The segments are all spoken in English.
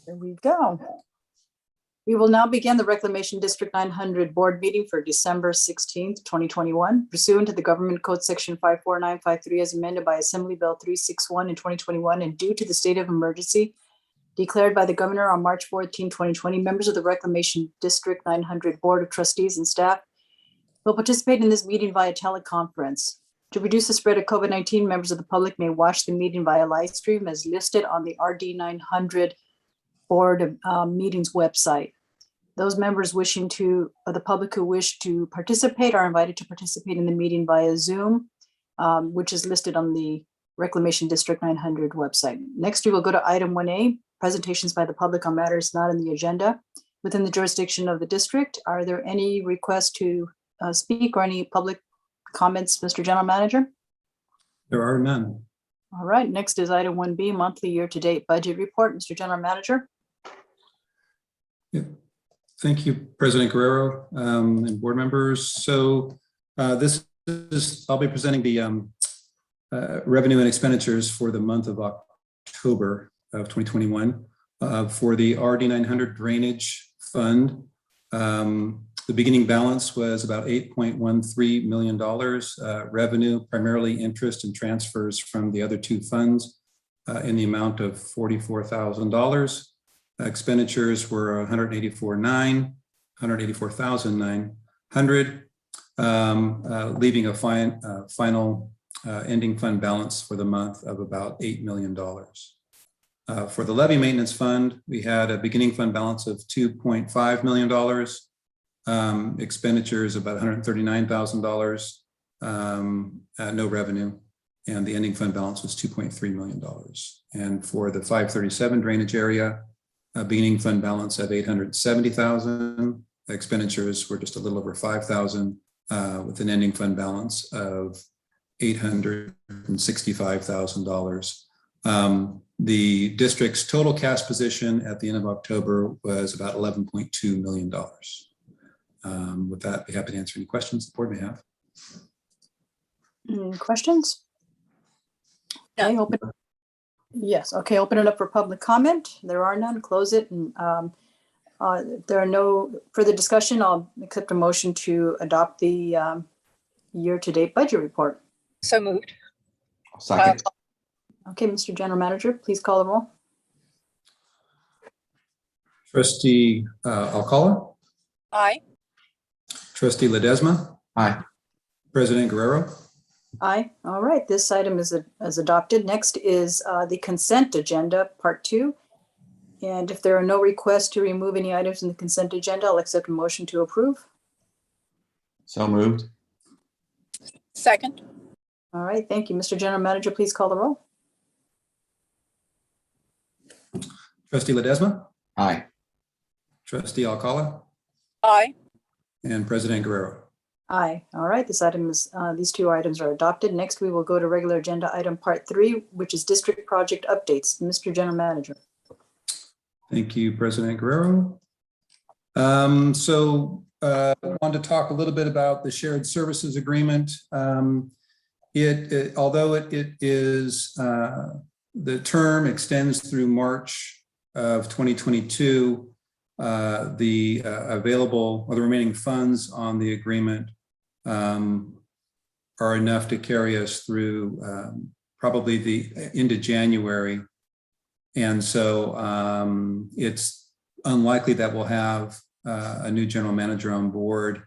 There we go. We will now begin the Reclamation District 900 Board meeting for December 16th, 2021, pursuant to the Government Code Section 54953 as amended by Assembly Bill 361 in 2021 and due to the state of emergency declared by the Governor on March 14, 2020, members of the Reclamation District 900 Board of Trustees and staff will participate in this meeting via teleconference. To reduce the spread of COVID-19, members of the public may watch the meeting via live stream as listed on the RD900 Board meetings website. Those members of the public who wish to participate are invited to participate in the meeting via Zoom, which is listed on the Reclamation District 900 website. Next, we will go to item 1A, presentations by the public on matters not on the agenda within the jurisdiction of the district. Are there any requests to speak or any public comments, Mr. General Manager? There are none. All right, next is item 1B, monthly year-to-date budget report. Mr. General Manager. Yeah. Thank you, President Guerrero and board members. So I'll be presenting the revenue and expenditures for the month of October of 2021 for the RD900 Drainage Fund. The beginning balance was about $8.13 million revenue, primarily interest and transfers from the other two funds in the amount of $44,000. Expenditures were $184,900, leaving a final ending fund balance for the month of about $8 million. For the levy maintenance fund, we had a beginning fund balance of $2.5 million, expenditures about $139,000, no revenue, and the ending fund balance was $2.3 million. And for the 537 drainage area, beginning fund balance of $870,000. Expenditures were just a little over $5,000 with an ending fund balance of $865,000. The district's total cash position at the end of October was about $11.2 million. With that, I'd be happy to answer any questions the board may have. Any questions? Okay, open. Yes, okay, open it up for public comment. There are none, close it. And if there are no further discussion, I'll accept a motion to adopt the year-to-date budget report. So moved. Second. Okay, Mr. General Manager, please call the roll. Trustee Alcala? Aye. Trustee Ledesma? Aye. President Guerrero? Aye. All right, this item is adopted. Next is the consent agenda, part 2. And if there are no requests to remove any items in the consent agenda, I'll accept a motion to approve. So moved. Second. All right, thank you. Mr. General Manager, please call the roll. Trustee Ledesma? Aye. Trustee Alcala? Aye. And President Guerrero? Aye. All right, these two items are adopted. Next, we will go to regular agenda item part 3, which is district project updates. Mr. General Manager. Thank you, President Guerrero. I wanted to talk a little bit about the shared services agreement. Although it is, the term extends through March of 2022, the available or the remaining funds on the agreement are enough to carry us through probably the end of January. And so it's unlikely that we'll have a new general manager on board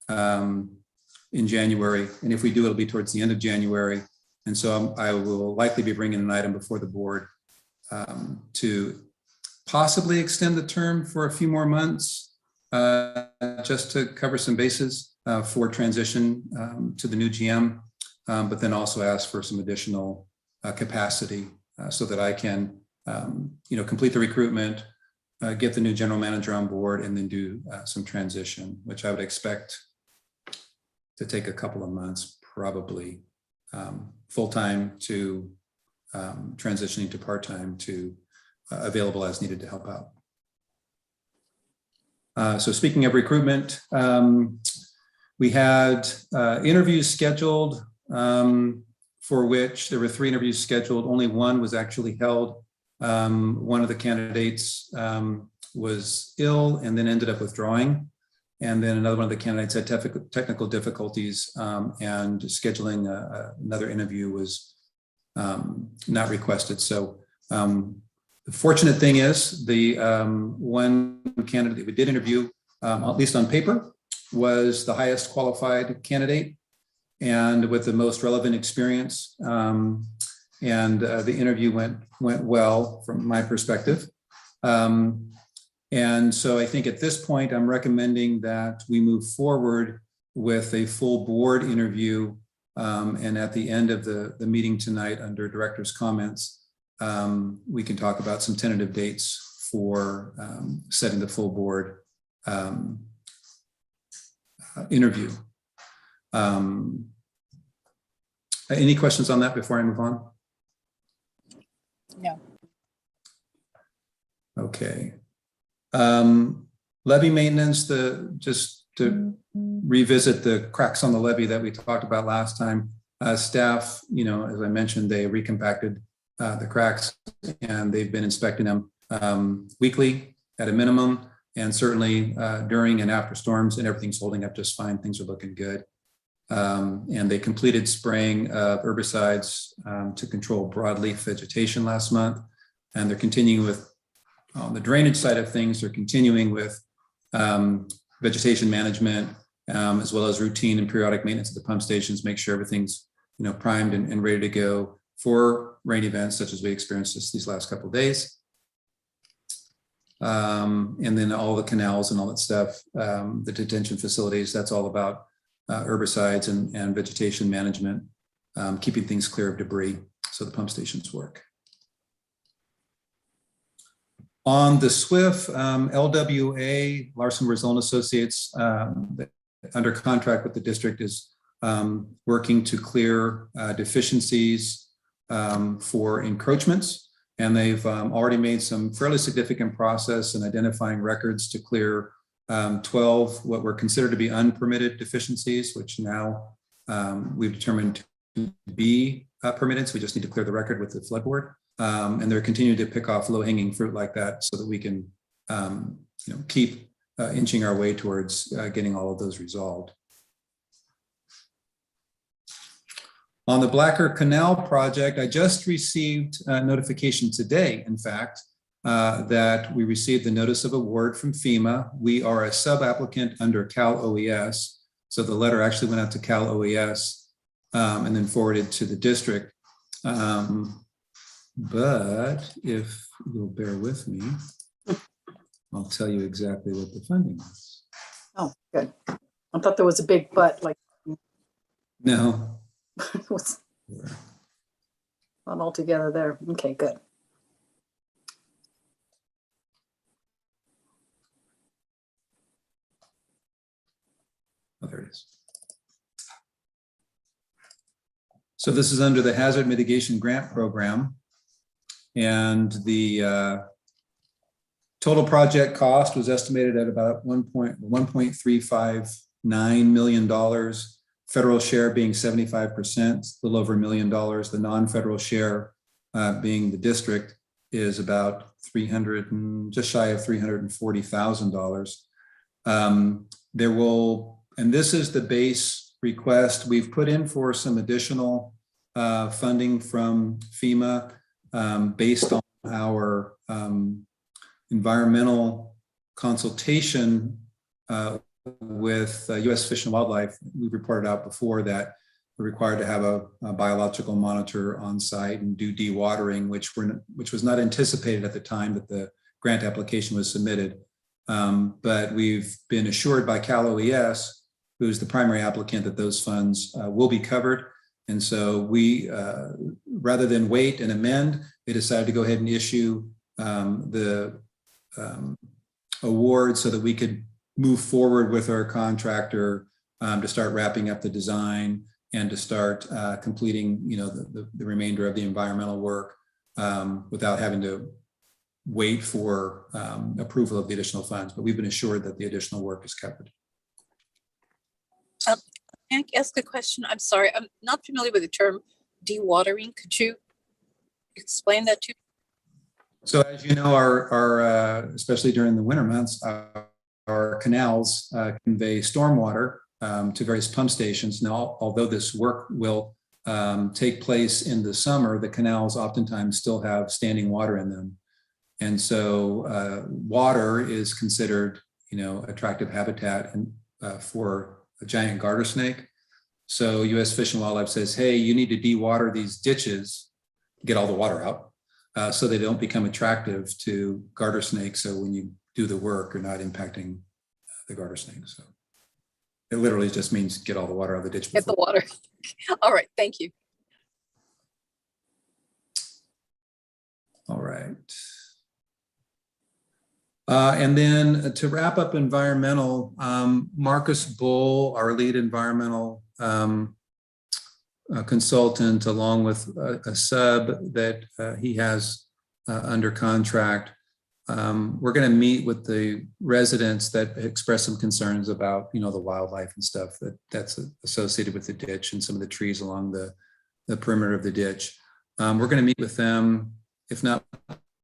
in January. And if we do, it'll be towards the end of January. And so I will likely be bringing an item before the board to possibly extend the term for a few more months just to cover some bases for transition to the new GM, but then also ask for some additional capacity so that I can complete the recruitment, get the new general manager on board, and then do some transition, which I would expect to take a couple of months, probably full-time to transitioning to part-time to available as needed to help out. So speaking of recruitment, we had interviews scheduled for which there were 3 interviews scheduled. Only one was actually held One of the candidates was ill and then ended up withdrawing. And then another one of the candidates had technical difficulties, and scheduling another interview was not requested. So the fortunate thing is the one candidate that we did interview, at least on paper, was the highest qualified candidate and with the most relevant experience. And the interview went well from my perspective. And so I think at this point, I'm recommending that we move forward with a full board interview. And at the end of the meeting tonight, under director's comments, we can talk about some tentative dates for setting the full board interview. Any questions on that before I move on? No. Okay. Levee maintenance, just to revisit the cracks on the levee that we talked about last time. Staff, as I mentioned, they recompacted the cracks and they've been inspecting them weekly at a minimum, and certainly during and after storms, and everything's holding up just fine. Things are looking good. And they completed spraying of herbicides to control broadleaf vegetation last month. And they're continuing with, on the drainage side of things, they're continuing with vegetation management, as well as routine and periodic maintenance of the pump stations, make sure everything's primed and ready to go for rain events such as we experienced these last couple of days. And then all the canals and all that stuff, the detention facilities, that's all about herbicides and vegetation management, keeping things clear of debris so the pump stations work. On the SWIFT, LWA, Larson Rizzo and Associates, under contract with the district, is working to clear deficiencies for encroachments. And they've already made some fairly significant progress in identifying records to clear 12 what were considered to be unpermitted deficiencies, which now we've determined to be permitted. So we just need to clear the record with the flood board. And they're continuing to pick off low-hanging fruit like that so that we can keep inching our way towards getting all of those resolved. On the Blacker Canal project, I just received notification today, in fact, that we received the notice of award from FEMA. We are a sub-applicant under Cal OES. So the letter actually went out to Cal OES and then forwarded to the district. But if you'll bear with me, I'll tell you exactly what the funding is. Oh, good. I thought there was a big but, like, No. it was not all together there. Okay, good. Oh, there it is. So this is under the Hazard Mitigation Grant Program. And the total project cost was estimated at about $1.359 million. Federal share being 75%, a little over $1 million. The non-federal share, being the district, is about just shy of $340,000. There will, and this is the base request. We've put in for some additional funding from FEMA based on our environmental consultation with U.S. Fish and Wildlife. We've reported out before that we're required to have a biological monitor on site and do dewatering, which was not anticipated at the time that the grant application was submitted. But we've been assured by Cal OES, who's the primary applicant, that those funds will be covered. And so we, rather than wait and amend, they decided to go ahead and issue the award so that we could move forward with our contractor to start wrapping up the design and to start completing, the remainder of the environmental work without having to wait for approval of the additional funds. But we've been assured that the additional work is covered. Can I ask a question? I'm sorry, I'm not familiar with the term dewatering. Could you explain that to me? So as you know, our especially during the winter months, our canals convey stormwater to various pump stations. Now, although this work will take place in the summer, the canals oftentimes still have standing water in them. And so water is considered, attractive habitat for a giant garter snake. So U.S. Fish and Wildlife says, hey, you need to de-water these ditches, get all the water out, so they don't become attractive to garter snakes. So when you do the work, you're not impacting the garter snakes. So it literally just means get all the water out of the ditch. Get the water. All right, thank you. All right. And then to wrap up environmental, Marcus Bull, our lead environmental consultant, along with a sub that he has under contract, we're going to meet with the residents that express some concerns about, the wildlife and stuff that's associated with the ditch and some of the trees along the perimeter of the ditch. We're going to meet with them, if not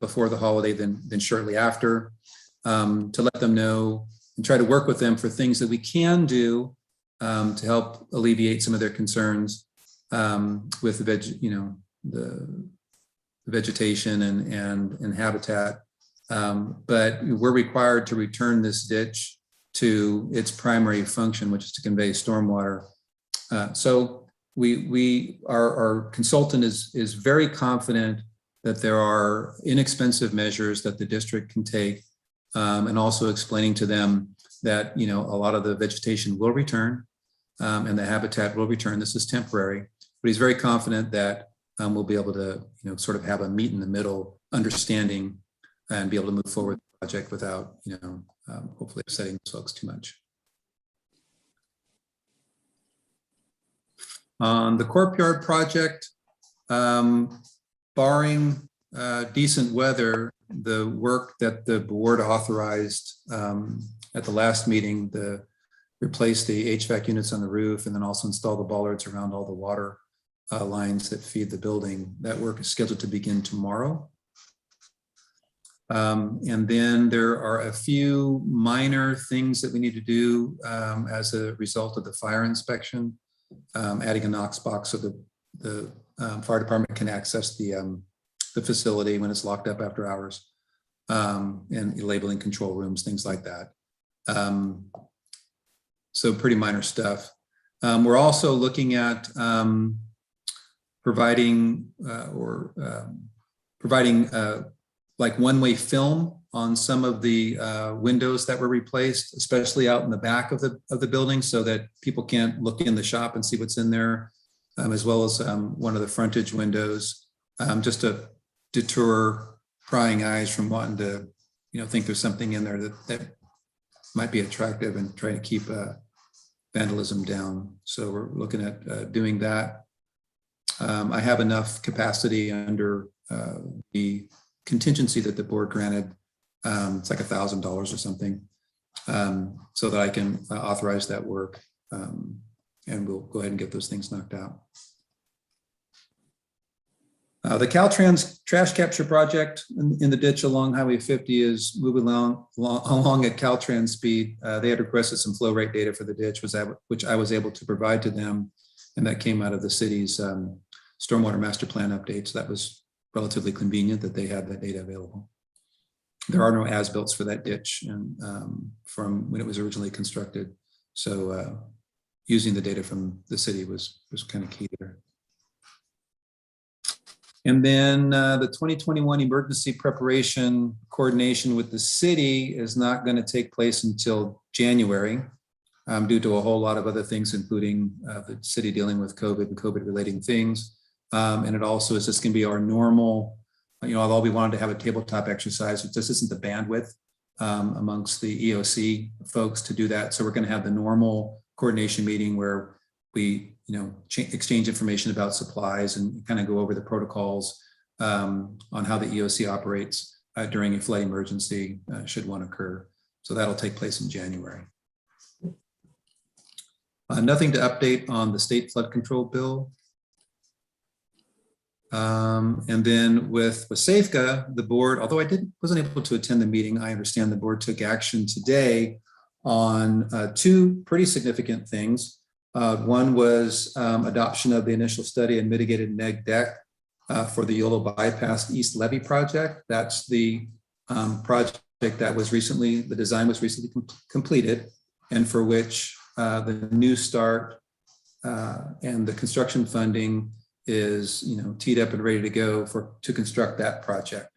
before the holiday, then shortly after, to let them know and try to work with them for things that we can do to help alleviate some of their concerns with the vegetation and habitat. But we're required to return this ditch to its primary function, which is to convey stormwater. So our consultant is very confident that there are inexpensive measures that the district can take, and also explaining to them that a lot of the vegetation will return and the habitat will return. This is temporary, but he's very confident that we'll be able to sort of have a meet in the middle understanding and be able to move forward with the project without hopefully upsetting folks too much. On the courtyard project, barring decent weather, the work that the board authorized at the last meeting, replace the HVAC units on the roof and then also install the bollards around all the water lines that feed the building. That work is scheduled to begin tomorrow. And then there are a few minor things that we need to do as a result of the fire inspection, adding a Knox box so the fire department can access the facility when it's locked up after hours, and labeling control rooms, things like that. So pretty minor stuff. We're also looking at providing like one-way film on some of the windows that were replaced, especially out in the back of the building, so that people can't look in the shop and see what's in there, as well as one of the frontage windows, just to deter prying eyes from wanting to, think there's something in there that might be attractive, and try to keep vandalism down. So we're looking at doing that. I have enough capacity under the contingency that the board granted. It's like $1,000 or something, so that I can authorize that work, and we'll go ahead and get those things knocked out. The Caltrans trash capture project in the ditch along Highway 50 is moving along at Caltrans speed. They had requested some flow rate data for the ditch, which I was able to provide to them, and that came out of the city's stormwater master plan update. So that was relatively convenient that they had that data available. There are no as-built for that ditch and from when it was originally constructed. So using the data from the city was kind of key there. And then the 2021 emergency preparation coordination with the city is not going to take place until January due to a whole lot of other things, including the city dealing with COVID and COVID relating things. And it also is just going to be our normal, although we wanted to have a tabletop exercise, it just isn't the bandwidth amongst the EOC folks to do that. So we're going to have the normal coordination meeting where we exchange information about supplies and kind of go over the protocols on how the EOC operates during a flood emergency should one occur. So that'll take place in January. Nothing to update on the state flood control bill. And then with Wasafka, the board, although I wasn't able to attend the meeting, I understand the board took action today on two pretty significant things. One was adoption of the initial study and mitigated neg deck for the Yolo Bypass East Levee project. That's the project that was recently, the design was recently completed, and for which the new start and the construction funding is, teed up and ready to go to construct that project.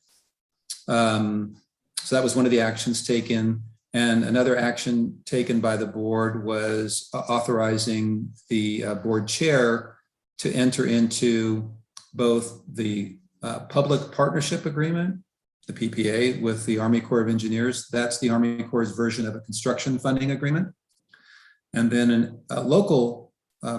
So that was one of the actions taken. And another action taken by the board was authorizing the board chair to enter into both the public partnership agreement, the PPA, with the Army Corps of Engineers. That's the Army Corps' version of a construction funding agreement. And then a local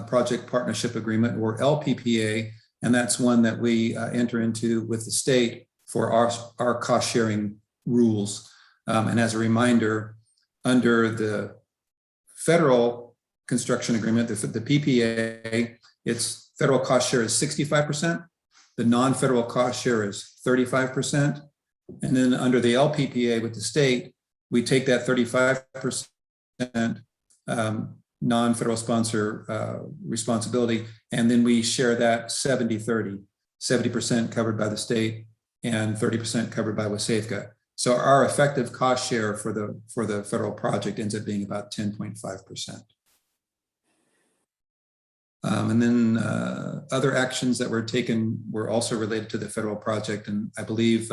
project partnership agreement, or LPPA, and that's one that we enter into with the state for our cost sharing rules. And as a reminder, under the federal construction agreement, the PPA, its federal cost share is 65%. The non-federal cost share is 35%. And then under the LPPA with the state, we take that 35% non-federal sponsor responsibility, and then we share that 70-30, 70% covered by the state and 30% covered by Wasafka. So our effective cost share for the federal project ends up being about 10.5%. And then other actions that were taken were also related to the federal project, and I believe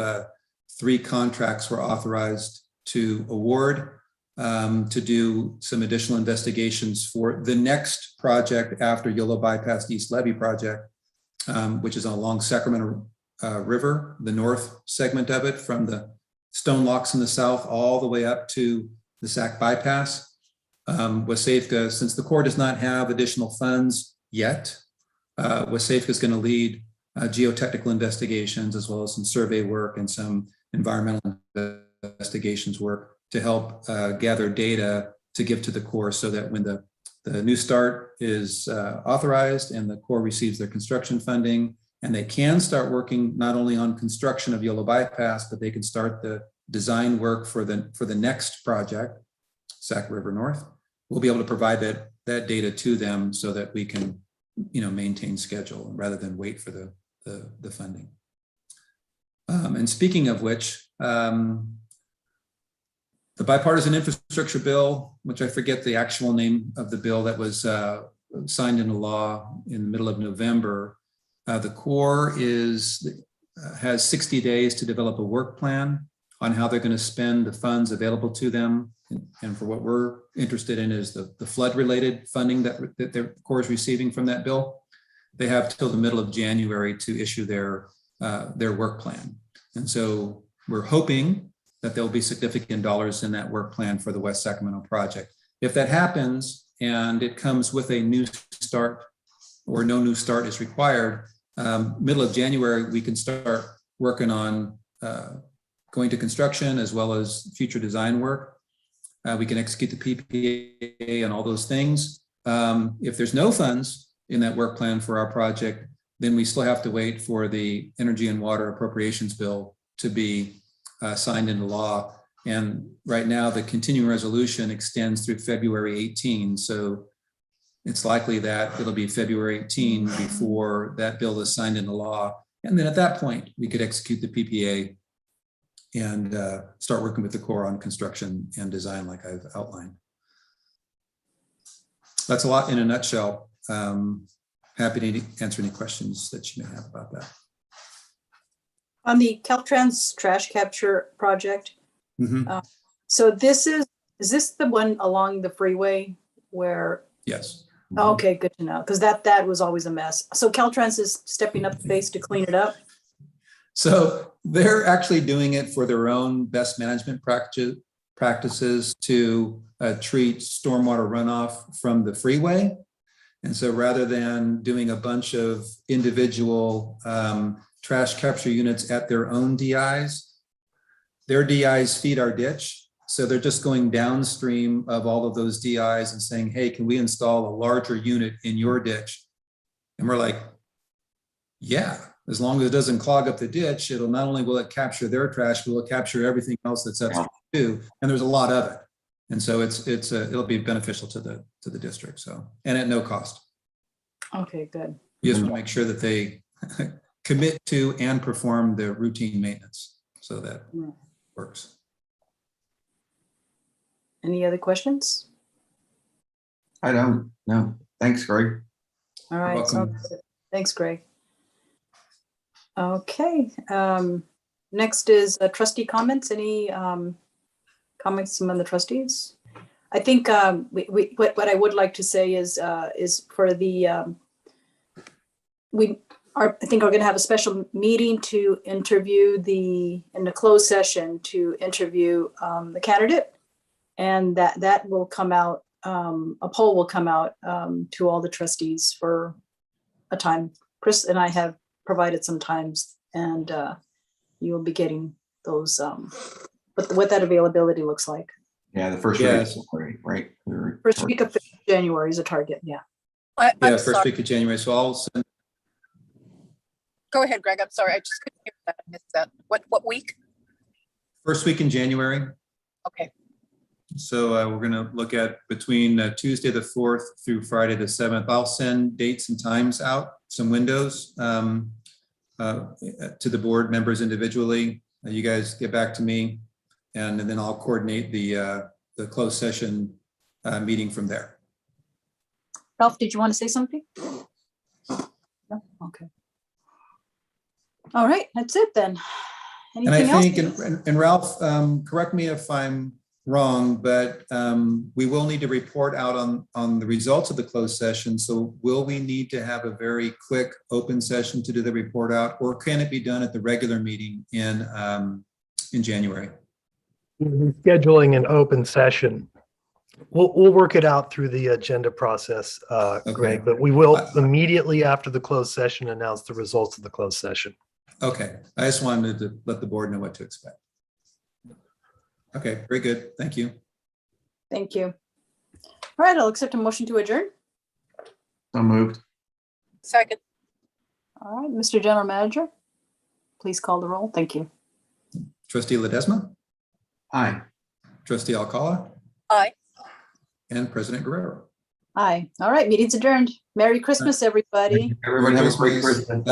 3 contracts were authorized to award to do some additional investigations for the next project after Yolo Bypass East Levee project, which is along Sacramento River, the north segment of it, from the Stone Locks in the south all the way up to the Sac Bypass. Wasafka, since the Corps does not have additional funds yet, Wasafka is going to lead geotechnical investigations as well as some survey work and some environmental investigations work to help gather data to give to the Corps, so that when the new start is authorized and the Corps receives their construction funding, and they can start working not only on construction of Yolo Bypass, but they can start the design work for the next project, Sac River North. We'll be able to provide that data to them so that we can, maintain schedule rather than wait for the funding. And speaking of which, the bipartisan infrastructure bill, which I forget the actual name of the bill that was signed into law in the middle of November, the Corps has 60 days to develop a work plan on how they're going to spend the funds available to them. And for what we're interested in is the flood-related funding that the Corps is receiving from that bill. They have till the middle of January to issue their work plan. And so we're hoping that there'll be significant dollars in that work plan for the West Sacramento project. If that happens and it comes with a new start or no new start is required, middle of January, we can start working on going to construction as well as future design work. We can execute the PPA and all those things. If there's no funds in that work plan for our project, then we still have to wait for the Energy and Water Appropriations Bill to be signed into law. And right now, the continuing resolution extends through February 18. So it's likely that it'll be February 18 before that bill is signed into law. And then at that point, we could execute the PPA and start working with the Corps on construction and design like I've outlined. That's a lot in a nutshell. Happy to answer any questions that you may have about that. On the Caltrans trash capture project, Mm-hmm. so is this the one along the freeway where? Yes. Okay, good to know, because that was always a mess. So Caltrans is stepping up the pace to clean it up? So they're actually doing it for their own best management practices to treat stormwater runoff from the freeway. And so rather than doing a bunch of individual trash capture units at their own DIs, their DIs feed our ditch. So they're just going downstream of all of those DIs and saying, hey, can we install a larger unit in your ditch? And we're like, yeah, as long as it doesn't clog up the ditch, it'll not only will it capture their trash, but it'll capture everything else that's upstream too. And there's a lot of it. And so it'll be beneficial to the district. So, and at no cost. Okay, good. You just want to make sure that they commit to and perform the routine maintenance. So that works. Any other questions? I don't know. Thanks, Greg. All right. welcome. Thanks, Greg. Okay. Next is trustee comments. Any comments from the trustees? I think what I would like to say is for the I think we're going to have a special meeting to interview in the closed session to interview the candidate, and that will come out. A poll will come out to all the trustees for a time. Chris and I have provided some times, and you will be getting those. What that availability looks like. Yeah, the first Yes. week, right? First week of January is a target. Yeah. I'm Yeah, first sorry. week of January. So I'll send. Go ahead, Greg. I'm sorry. I just couldn't hear that. I missed that. What week? First week in January. Okay. So we're going to look at between Tuesday the 4th through Friday the 7th. I'll send dates and times out, some windows to the board members individually. You guys get back to me, and then I'll coordinate the closed session meeting from there. Ralph, did you want to say something? No? Okay. All right, that's it then. And I Anything else? think, and Ralph, correct me if I'm wrong, but we will need to report out on the results of the closed session. So will we need to have a very quick open session to do the report out, or can it be done at the regular meeting in January? Scheduling an open session. We'll work it out through the agenda process, Greg, but we will immediately after the closed session announce the results of the closed session. Okay, I just wanted to let the board know what to expect. Okay, very good. Thank you. Thank you. All right, I'll accept a motion to adjourn. So moved. Second. All right, Mr. General Manager, please call the roll. Thank you. Trustee Ledesma, Aye. Trustee Alcala, Aye. and President Guerrero. Aye. All right, meeting's adjourned. Merry Christmas, everybody. Everyone have a great Christmas. Christmas. Happy